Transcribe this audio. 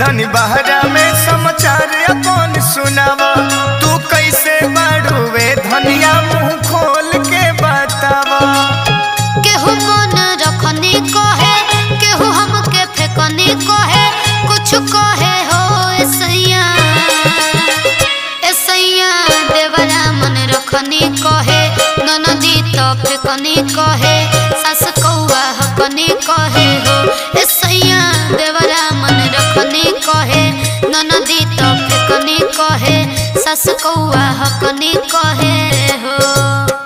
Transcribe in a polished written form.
धनी बहरा में समाचार अपन सुनावा। तू कैसे बाड़ुए धनिया मुँह खोल के बतावा। केहू मन रखनी कहे, केहू हमके फेकनी कहे, कुछ कहे हो ऐसैया ऐसैया देवरा मन रखनी कहे, ननदी तो फेकनी कहे, सास कौआ हकनी कहे हो ऐसैया देवरा मन रखनी कहे, ननदी तो फेकनी कहे, सास कौआ हकनी कहे हो।